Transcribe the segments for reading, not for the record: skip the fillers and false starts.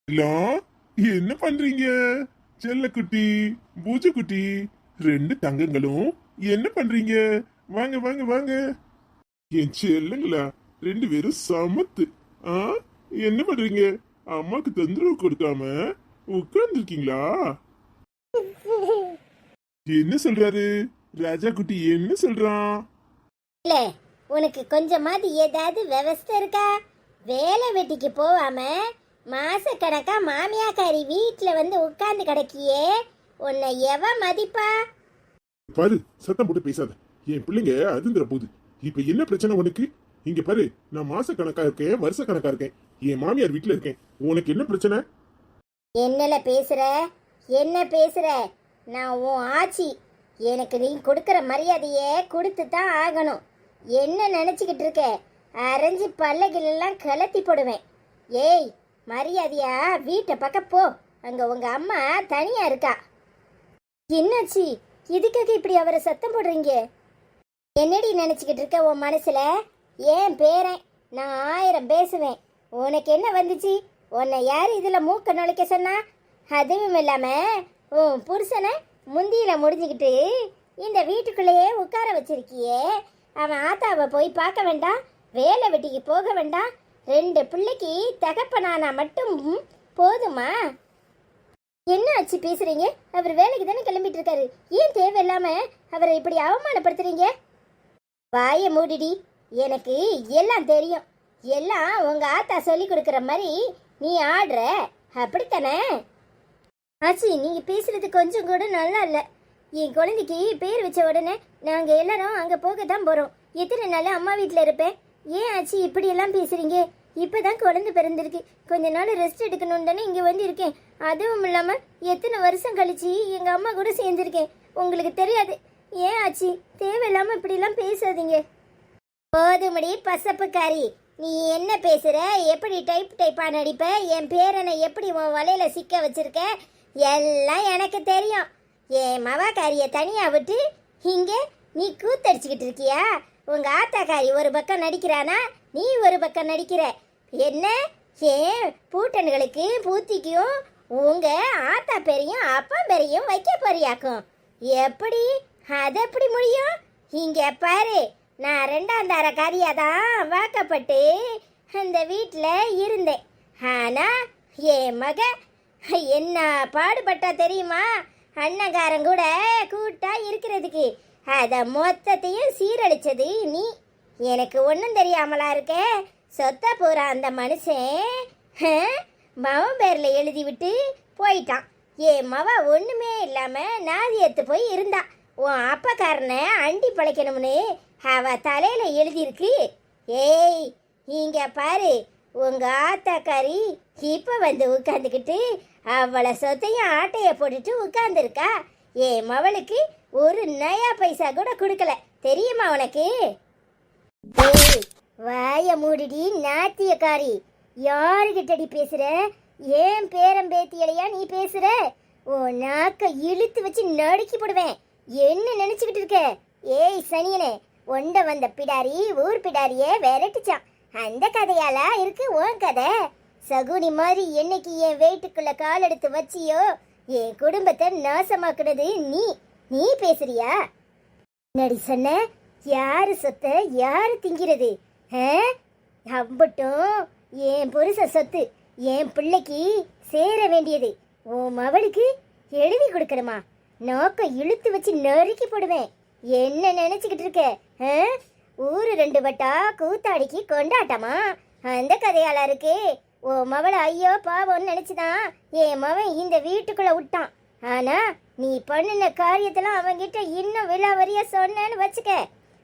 Hello, என்ன பண்றீங்க? செல்லக்குட்டி, பூஜைக்குட்டி, ரெண்டு தங்கங்களும் என்ன பண்றீங்க? வாங்க வாங்க வாங்க. என் செல்லுங்களா, ரெண்டு பேரும் சமத்து. ஆ, என்ன பண்றீங்க? அம்மாக்கு தொந்தரவு கொடுக்காம உட்கார்ந்துருக்கீங்களா? என்ன சொல்றாரு ராஜா குட்டி? என்ன சொல்றான்? இல்ல, உனக்கு கொஞ்சமாவது ஏதாவது விவஸ்தை இருக்கா? வேலை வெட்டிக்கு போகாம மாசக்கணக்கா மாமியாக்காரி வீட்டுல வந்து உட்கார்ந்து கிடக்கியே, உன்னை எவ மதிப்பா? பாரு, சத்தம் போட்டு பேசாத. என் பிள்ளைங்க அதுங்கிற போது இப்ப என்ன பிரச்சனை உனக்கு? இங்க பாரு, நான் மாச கணக்கா இருக்கேன், வருஷ கணக்கா இருக்கேன், என் மாமியார் வீட்டுல இருக்கேன். உனக்கு என்ன பிரச்சனை? என்னல பேசுற? என்ன பேசுற? நான் உன் ஆச்சி. எனக்கு நீ கொடுக்கற மரியாதையே கொடுத்து தான் ஆகணும். என்ன நினைச்சுக்கிட்டு இருக்க? அரைஞ்சு பல்லகிலெல்லாம் கலத்தி போடுவேன். ஏய், மரியாதையா வீட்டை பக்கம் போ. அங்க உங்க அம்மா தனியா இருக்கா. என்னாச்சு? இதுக்காக இப்படி அவரை சத்தம் போடுறீங்க? என்னடி நினைச்சுக்கிட்டு இருக்க உன் மனசுல? ஏன் பேரன், நான் 1000 பேசுவேன். உனக்கு என்ன வந்துச்சு? உன்னை யார் இதுல மூக்க நுழைக்க சொன்னா? அதுவும் இல்லாம உன் புருஷனை முந்தியில முடிஞ்சுக்கிட்டு இந்த வீட்டுக்குள்ளேயே உட்கார வச்சிருக்கியே. அவன் ஆத்தாவை போய் பார்க்க வேண்டாம்? வேலை வெட்டிக்கு போக வேண்டாம்? 2 பிள்ளைக்கு தகப்பனானா மட்டும் போதுமா? என்ன ஆச்சு பேசுறீங்க? அவர் வேலைக்கு தானே கிளம்பிட்டு இருக்காரு. ஏன் தேவையில்லாம அவரை இப்படி அவமானப்படுத்துறீங்க? வாய மூடிடி. எனக்கு எல்லாம் தெரியும். எல்லாம் உங்க ஆத்தா சொல்லி கொடுக்குற மாதிரி நீ ஆடுற, அப்படித்தானே? ஆச்சி, நீங்க பேசுறது கொஞ்சம் கூட நல்லா இல்ல. என் குழந்தைக்கு பேர் வச்ச உடனே நாங்க எல்லாரும் அங்க போக தான் போறோம். எத்தனை நாள் அம்மா வீட்டுல இருப்பேன்? ஏன் ஆச்சி இப்படி எல்லாம் பேசுறீங்க? இப்பதான் குழந்தை பிறந்திருக்கு, கொஞ்ச நாள் ரெஸ்ட் எடுக்கணும் தானே இங்க வந்து இருக்கேன். அதுவும் இல்லாம எத்தனை வருஷம் கழிச்சு எங்க அம்மா கூட சேர்ந்திருக்கேன், உங்களுக்கு தெரியாது. ஏன் ஆச்சி தேவையில்லாம இப்படி எல்லாம் பேசாதீங்க. போதுமடி பசப்புக்காரி, நீ என்ன பேசுற? எப்படி டைப்பா நடிப்ப? என் பேரனை எப்படி உன் வலையில சிக்க வச்சிருக்க? எல்லாம் எனக்கு தெரியும். என் மவாக்காரிய தனியா விட்டு இங்க நீ கூத்தடிச்சுக்கிட்டு இருக்கியா? உங்க ஆத்தாக்காரி ஒரு பக்கம் நடிக்கிறானா, நீ ஒரு பக்கம் நடிக்கிற. என்ன? ஏன் பூட்டன்களுக்கு பூத்திக்கும் உங்க ஆத்தா பேரையும் அப்பா பேரையும் வைக்க போறியாக்கும்? எப்படி? அது எப்படி முடியும்? இங்க பாரு, நான் 2ஆம் தர காரியாதான் வாக்கப்பட்டு அந்த வீட்டில் இருந்தேன். ஆனா என் மக என்ன பாடுபட்டா தெரியுமா? அண்ணங்காரன் கூட கூட்டா இருக்கிறதுக்கு அத மொத்தத்தையும் சீரழிச்சது நீ. எனக்கு ஒன்றும் தெரியாமலா இருக்க? சொத்த போற அந்த மனுஷன் மவன் பேர்ல எழுதி விட்டு போயிட்டான். என் மவ ஒண்ணுமே இல்லாம நாதியத்து போய் இருந்தா. உன் அப்பக்காரனை அண்டி பழைக்கணும்னு அவ தலையில எழுதியிருக்கு. ஏய், இங்க பாரு, உங்க ஆத்தாக்காரி இப்ப வந்து உட்காந்துக்கிட்டு அவளை சொத்தையும் ஆட்டைய போட்டுட்டு உட்கார்ந்துருக்கா. என் மவளுக்கு ஒரு நயா பைசா கூட கொடுக்கல, தெரியுமா உனக்கு? ஏய், வாய மூடிடி நாத்தியக்காரி. யாருகிட்டடி பேசுற? ஏன் பேரம் பேத்தியலையா நீ பேசுற? ஓ, நாக்க இழுத்து வச்சு நடுக்கி போடுவேன். என்ன நினைச்சுக்கிட்டு இருக்க? ஏய் சனியனே, ஒண்ட வந்த பிடாரி ஊர் பிடாரியே விரட்டுச்சான். அந்த கதையாலா இருக்கு உன் கதை? சகுனி மாதிரி என்னைக்கு என் வீட்டுக்குள்ள கால் எடுத்து வச்சியோ என் குடும்பத்தை நாசமாக்குனது நீ. நீ பேசுறியா? நடி சொன்ன? யாரு சொத்த யாரு திங்கிறது? அம்பட்டும் என் புருஷ சொத்து என் பிள்ளைக்கு சேர வேண்டியது உன் மவளுக்கு எழுதி கொடுக்கணுமா? நோக்க இழுத்து வச்சு நறுக்கி போடுவேன். என்ன நினைச்சுக்கிட்டு இருக்க? ஊரு 2 வட்டா கூத்தாடிக்கு கொண்டாட்டமா? அந்த கதையால இருக்கு. ஓ மவளை ஐயோ பாவம்னு நினைச்சுதான் என் மவன் இந்த வீட்டுக்குள்ள விட்டான். ஆனா நீ பண்ணின காரியத்தெல்லாம் அவன்கிட்ட இன்னும் விலாவரியா சொன்னேன்னு வச்சுக்க,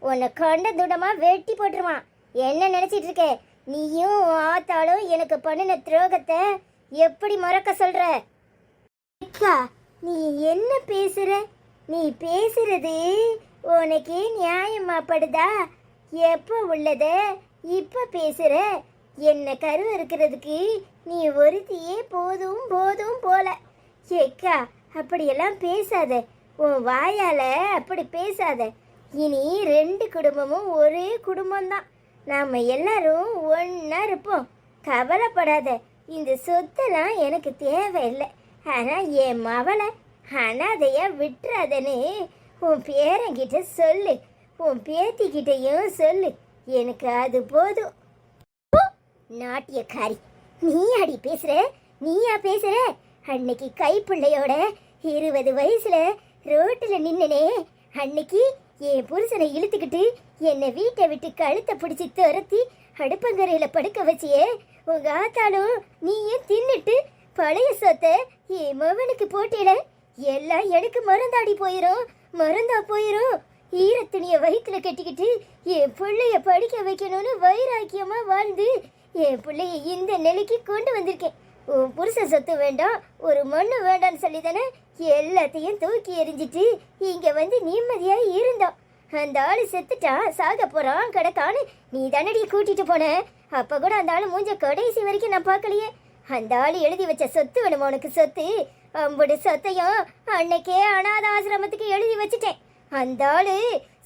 உன்னை கண்ட துடமா வெட்டி போட்டுருவான். என்ன நினைச்சிட்டு இருக்க? நீயும் ஆத்தாலும் எனக்கு பண்ணின துரோகத்தை எப்படி மறக்க சொல்ற? அக்கா, நீ என்ன பேசுற? நீ பேசுறது உனக்கு நியாயமாப்படுதா? எப்ப உள்ளத இப்ப பேசுற? என்ன கரு இருக்கிறதுக்கு நீ ஒருத்தியே போதும் போதும் போல. ஏக்கா, அப்படியெல்லாம் பேசாத. உன் வாயால அப்படி பேசாத. இனி 2 குடும்பமும் ஒரே குடும்பம்தான். நாம எல்லாரும் ஒன்னா இருப்போம். கவலைப்படாத. இந்த சொத்தெல்லாம் எனக்கு தேவையில்லை. ஆனா என் மவளை அனாதையா விட்டுறாதன்னு உன் பேரங்கிட்ட சொல்லு, உன் பேத்திக்கிட்டையும் சொல்லு. எனக்கு அது போதும். நாட்டியக்காரி, நீ அடி பேசுற? நீயா பேசுற? அன்னைக்கு கைப்பிள்ளையோட 20 வயசுல ரோட்டுல நின்னனே, அன்னைக்கு என் புருஷனை இழுத்துக்கிட்டு என்னை வீட்டை விட்டு கழுத்தை பிடிச்சி துரத்தி அடுப்பங்கரையில படுக்க வச்சியே, உங்க ஆத்தாலும் நீயும் தின்னுட்டு பழைய சொத்தை என் மவனுக்கு போட்டியில எல்லாம் எனக்கு மருந்தாடி போயிரும், மருந்தா போயிரும். ஈரத்துணிய வயிற்றுல கட்டிக்கிட்டு என் பிள்ளைய படிக்க வைக்கணும்னு வைராக்கியமா வாழ்ந்து என் பிள்ளைய இந்த நிலைக்கு கொண்டு வந்திருக்கேன். உன் புருஷ சொத்து வேண்டாம், ஒரு மண்ணு வேண்டாம்னு சொல்லி தானே எல்லாத்தையும் தூக்கி எறிஞ்சிட்டு இங்க வந்து நிம்மதியா இருந்தோம். அந்த ஆளு செத்துட்டான், சாக போறான், கிடக்கான்னு நீ தானடி கூட்டிட்டு போன. அப்ப கூட அந்த ஆளு மூஞ்ச கடைசி வரைக்கும் நான் பார்க்கலையே. அந்த ஆளு எழுதி வச்ச சொத்து வேணுமா உனக்கு? சொத்து அம்புடு சொத்தையும் அன்னைக்கே அனாத ஆசிரமத்துக்கு எழுதி வச்சுட்டேன். அந்த ஆளு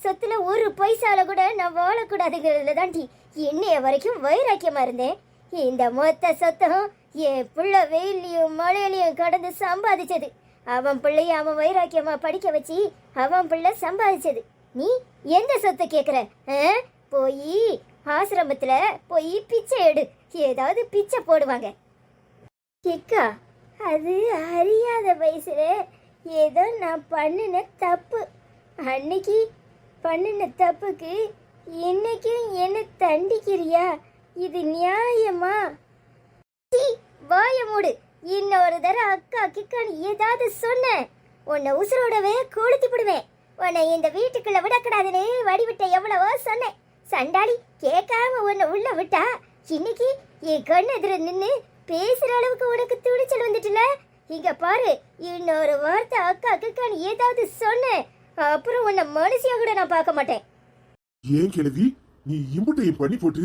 சொத்துல ஒரு பைசால கூட நான் வாழக்கூடாதுங்கிறதுல தாண்டி இன்னைய வரைக்கும் வைராக்கியமா இருந்தேன். இந்த மொத்த சொத்தம் என் பிள்ளை வெயிலையும் மழையிலையும் கடந்து சம்பாதிச்சது. அவன் பிள்ளைய அவன் வைராக்கியமா படிக்க வச்சு அவன் பிள்ளை சம்பாதிச்சது. நீ எந்த சொத்தை கேக்குற? போய் ஆசிரமத்துல போய் பிச்சை எடு, ஏதாவது பிச்சை போடுவாங்க. கேக்கா, அது அறியாத வயசுல ஏதோ நான் பண்ணின தப்பு. அன்னைக்கு பண்ணின தப்புக்கு இன்னைக்கும் என்ன தண்டிக்கிறியா? இது நியாயமா? வாய மூடு. இன்னொரு தடவை அக்கா கிக்கான்னு ஏதாவது சொன்ன உன்னை உசுரோடவே கொளுத்தி விடுவேன். உன்னை இந்த வீட்டுக்குள்ள விடக்கூடாதுன்னு வடிவிட்ட எவ்வளவோ சொன்னேன். சண்டாளி கேட்காம உன்னை உள்ள விட்டா இன்னைக்கு என் கண் எதிர நின்று பேசுற அளவுக்கு உனக்கு துணிச்சல் வந்துட்டுல. இங்க பாரு, இன்னொரு வார்த்தை அக்கா கிக்கான்னு ஏதாவது சொன்ன அப்புறம் உன்னை மனுஷியா கூட நான் பார்க்க மாட்டேன். ஏன் கிழவி, நீ இம்புட்டையும் பண்ணி போட்டு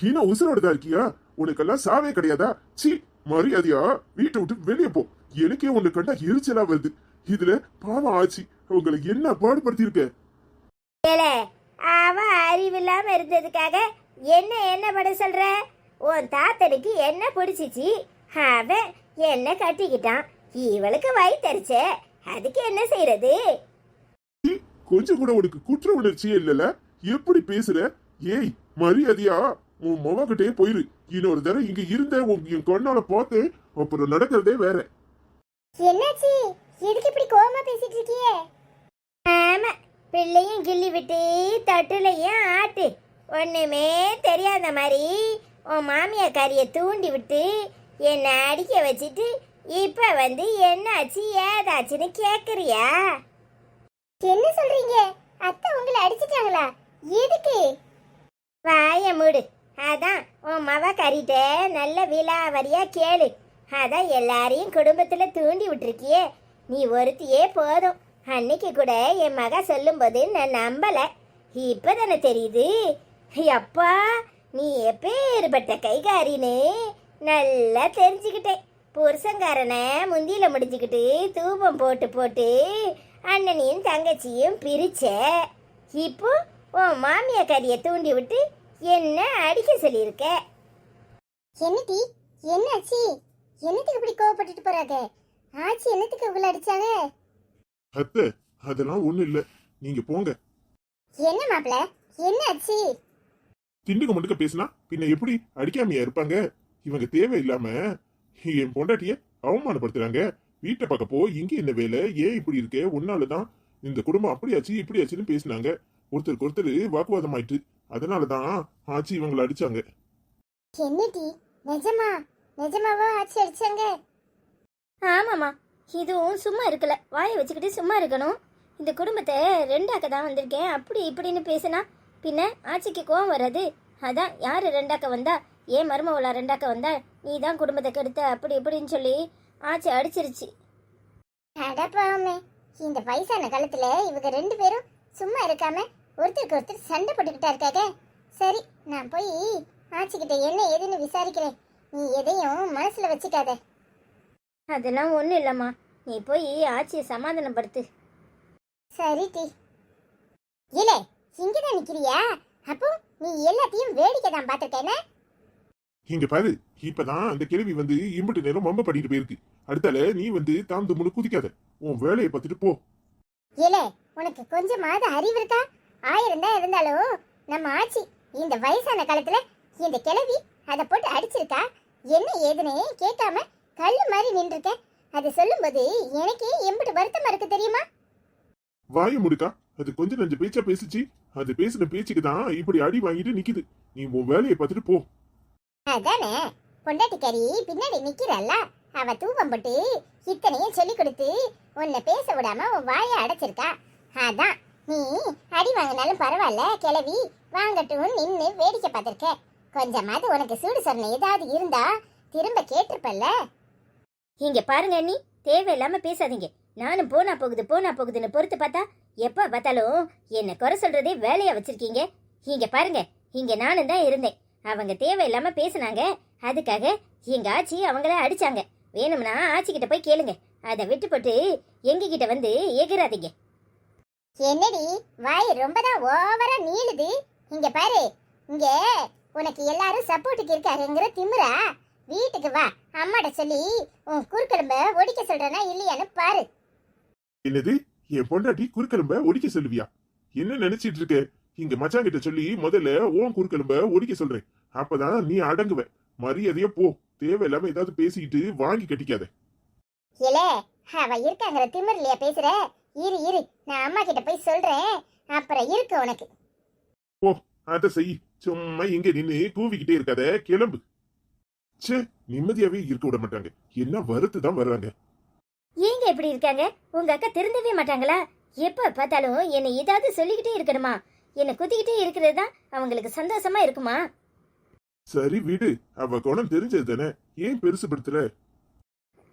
இன்னும் உசுரோட தான் இருக்கியா? உனக்கெல்லாம் சாவே கிடையாதா? சி, மரியாதையா வீட்டை விட்டு வெளியே போ. எனக்கே உன்னை கண்டா எரிச்சலா வருது. இதுல பாவம் ஆச்சு, உங்களை என்ன பாடுபடுத்தி இருக்க. அவ அறிவில்லாம இருந்ததுக்காக என்ன என்ன பண்ண சொல்ற? உன் தாத்தனுக்கு என்ன பிடிச்சிச்சு, அவன் என்ன கட்டிக்கிட்டான். இவளுக்கு வயிற்றுச்ச, அதுக்கு என்ன செய்யறது? கொஞ்சம் கூட உனக்கு குற்ற உணர்ச்சியே இல்லல. எப்படி பேசுற? ஏய், மரியாதையா உன் மகன்கிட்டே போயிரு. இன்னொரு தடவை இங்க இருந்த என் கண்ணால பார்த்து அப்புறம் நடக்கிறதே வேற. என்னாச்சு? எதுக்கு இப்படி கோவமா பேசிட்டு இருக்கியே? ஆமா, பிள்ளையும் கிள்ளி விட்டு தட்டுலையும் ஆட்டு. ஒண்ணுமே தெரியாத மாதிரி உன் மாமியாக்காரிய தூண்டி விட்டு என்னை அடிக்க வச்சுட்டு இப்ப வந்து என்னாச்சு ஏதாச்சுன்னு கேக்குறியா? என்ன சொல்றீங்க? அத்தை உங்களை அடிச்சிட்டாங்களா? எதுக்கு? வாய மூடு. அதான் உன் மவ கறிட்ட நல்ல விலாவரியா கேளு. அதான் எல்லாரையும் குடும்பத்துல தூண்டி விட்டுருக்கியே, நீ ஒருத்தியே போதும். அன்னைக்கு கூட என் மக சொல்லும்போது நான் நம்பல, இப்பதானே தெரியுது. அப்பா, நீ எப்பேற்பட்ட கைகாரின்னு நல்லா தெரிஞ்சுக்கிட்டேன். புருஷங்காரனை முந்தியில முடிஞ்சுக்கிட்டு தூபம் போட்டு போட்டு அண்ணனையும் தங்கச்சியும் பிரிச்ச. இப்போ உன் மாமியா கறியை தூண்டி விட்டு என்ன அடிக்க சொல்லியிருக்க. என்னடி, என்னாச்சு? என்னத்துக்கு இப்படி கோவப்பட்டுட்டு போறாங்க? ஆச்சி என்னத்துக்கு இவ்வளவு அடிச்சாங்க? அத்தை, அதெல்லாம் ஒண்ணு இல்ல, நீங்க போங்க. என்ன மாப்பிள்ள, என்னாச்சு? திண்டுக்கு மட்டுக்க பேசினா பின்ன எப்படி அடிக்காமையா இருப்பாங்க? இவங்க தேவையில்லாம என் பொண்டாட்டிய அவமானப்படுத்துறாங்க. வீட்டை பார்க்க போ, இங்க என்ன வேலை, ஏன் இப்படி இருக்க, உன்னாலதான் இந்த குடும்பம் அப்படியாச்சு இப்படியாச்சுன்னு பேசினாங்க. ஒருத்தருக்கு ஒருத்தர் வாக்குவாதம் ஆயிட்டு, அதனாலதான் ஆச்சி இவங்களை அடிச்சாங்க. என்னடி, நிஜமா? நிஜமாவா ஆச்சி அடிச்சாங்க? ஆமாமா, இதுவும் சும்மா இருக்கல. வாயை வச்சுக்கிட்டு சும்மா இருக்கணும். இந்த குடும்பத்தை ரெண்டாக்க தான் வந்திருக்கேன் அப்படி இப்படின்னு பேசினா பின்ன ஆச்சிக்கு கோவம் வராது. அதான் யாரு ரெண்டாக்க வந்தா, ஏன் மருமவளா ரெண்டாக்க வந்தா, நீ தான் குடும்பத்தை கெடுத்த அப்படி இப்படின்னு சொல்லி ஆச்சி அடிச்சிருச்சு. அடப்பாமே, இந்த வயசான காலத்துல இவங்க 2 பேரும் சும்மா இருக்காம ஒருத்தருக்கு ஒருத்தர் சண்டை போட்டுக்கிட்டா இருக்காங்க. சரி, நான் போய் ஆச்சிக்கிட்ட என்ன ஏதுன்னு விசாரிக்கிறேன். நீ எதையும் மனசுல வச்சுக்காத. அதெல்லாம் ஒண்ணும் இல்லம்மா, நீ போய் ஆச்சியை சமாதானப்படுத்து. சரி டி. இல்ல, இங்கதான் நிக்கிறியா? அப்போ நீ எல்லாத்தையும் வேடிக்கை தான் பாத்துட்டேன. இங்க பாரு, இப்பதான் அந்த கிழவி வந்து இம்புட்டு நேரம் மம்ப பண்ணிட்டு போயிருக்கு. அடுத்தால நீ வந்து தாம் முன்னு குதிக்காத, உன் வேலையை பார்த்துட்டு போ. ஏலே, உனக்கு கொஞ்சமாவது அறிவு இருக்கா? 1000 தான் இருந்தாலும் நம்ம ஆச்சி இந்த வயசான காலத்துல இந்த கிழவி அதை போட்டு அடிச்சிருக்கா. என்ன ஏதுன்னு கேட்காம கல்லு மாதிரி நின்றுருக்க. அது சொல்லும்போது எனக்கே எம்பிட்டு வருத்தமா இருக்கு தெரியுமா? வாய முடுக்கா, அது கொஞ்சம் நஞ்ச பேச்சா பேசுச்சு. அது பேசின பேச்சுக்கு தான் இப்படி அடி வாங்கிட்டு நிக்குது. நீ உன் வேலையை பார்த்துட்டு போ. அதானே, பொண்டாட்டிக்காரி பின்னாடி நிக்கிறல்ல, அவ தூவம் போட்டு இத்தனையும் சொல்லி கொடுத்து உன்னை பேச விடாம உன் வாயை அடைச்சிருக்கா. அதான் நீ அடி வாங்கினாலும் பரவாயில்ல கிளவி, வாங்கட்டும் நின்னு வேடிக்கை பார்த்திருக்க. கொஞ்சமாவது உனக்கு சூடு சொன்ன ஏதாவது இருந்தா திரும்ப கேட்டிருப்பல்ல. இங்க பாருங்க அண்ணி, தேவையில்லாம பேசாதீங்க. நானும் போனா போகுதுன்னு பொறுத்து பார்த்தா எப்ப பார்த்தாலும் என்ன குறை சொல்றதே வேலையா வச்சிருக்கீங்க. இங்க பாருங்க, இங்க நானும் தான் இருந்தேன். அவங்க தேவையில்லாம பேசினாங்க, அதுக்காக எங்க ஆச்சி அவங்கள அடிச்சாங்க. வேணும்னா ஆச்சி கிட்ட போய் கேளுங்க. அதை விட்டு போட்டு எங்க கிட்ட வந்து எகிராதீங்க. என்னடி வாய் ரொம்ப தான் ஓவரா நீளுது. இங்க பாரு, இங்க உனக்கு எல்லாரும் சப்போர்ட்டுக்கு இருக்காருங்கிற திமிரா? வீட்டுக்கு வா, அம்மாட்ட சொல்லி உன் குறுக்கெலும்ப ஒடிக்க சொல்றேனா இல்லையான்னு பாரு. என்னது, என் பொண்டாட்டி குறுக்கெலும்ப ஒடிக்க சொல்லுவியா? என்ன நினைச்சிட்டு இருக்க? இங்க மச்சான் கிட்ட சொல்லி முதல்ல உன் குறுக்கெலும்ப ஒடிக்க சொல்றேன். அப்பதான் நீ அடங்குவ. மரியாதையா போ. தேவையில்லாம ஏதாவது பேசிக்கிட்டு வாங்கி கட்டிக்காத. ஏலே, அவ இருக்காங்கிற திமிர்லையா பேசுற? இரு இரு, நான் அம்மா கிட்ட போய் சொல்றேன், அப்புறம் இருக்கு உனக்கு. போ, அத செய். சும்மா இங்க நின்னு கூவிக்கிட்டே இருக்காத, கிளம்பு. ச்சே, நிம்மதியாவே இருக்க விட மாட்டாங்க. என்ன வருத்து தான் வர்றாங்க. ஏங்க இப்படி இருக்காங்க? உங்க அக்கா திருந்தவே மாட்டாங்களா? எப்ப பார்த்தாலும் என்னை ஏதாவது சொல்லிக்கிட்டே இருக்கணுமா? என்னை குத்திக்கிட்டே இருக்கிறது தான் அவங்களுக்கு சந்தோஷமா இருக்குமா? சரி விடு, அவ குணம் தெரிஞ்சது தானே, ஏன் பெருசுபடுத்துற?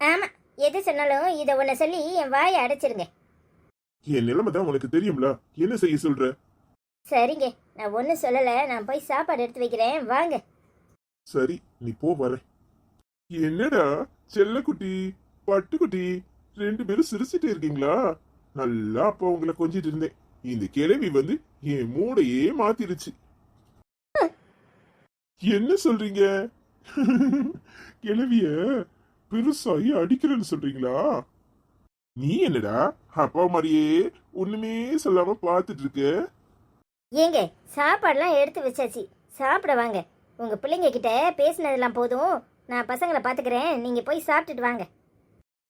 ஆமா, எது சொன்னாலும் இதை உன்னை சொல்லி என் வாயை அடைச்சிருங்க. என் நிலைமை தான் உனக்கு தெரியும்ல, என்ன செய்ய சொல்ற? சரிங்க, நான் ஒன்றும் சொல்லல. நான் போய் சாப்பாடு எடுத்து வைக்கிறேன், வாங்க. சரி, நீ போ, வர. என்னடா செல்லக்குட்டி, பட்டுக்குட்டி, 2 பேரும் சிரிச்சுட்டே இருக்கீங்களா? நல்லா அப்ப உங்களை கொஞ்சிட்டு இருந்தேன். இந்த கிழவி வந்து என் மூடையே மாத்திருச்சு. என்ன சொல்றீங்க? கிழவிய பெருசாயி அடிக்கிறேன்னு சொல்றீங்களா? நீ என்னடா அப்பா மாதிரியே ஒண்ணுமே சொல்லாம பாத்துட்டு இருக்க? ஏங்க, சாப்பாடுலாம் எடுத்து வச்சாச்சு, சாப்பிட வாங்க. உங்க பிள்ளைங்க கிட்ட பேசினதெல்லாம் போதும், நான் பசங்களை பாத்துக்கிறேன். நீங்க போய் சாப்பிட்டுட்டு வாங்க.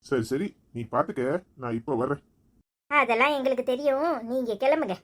சரி சரி, நீ பாத்துக்க, நான் இப்ப வர்றேன். அதெல்லாம் எங்களுக்கு தெரியும், நீங்க கிளம்புங்க.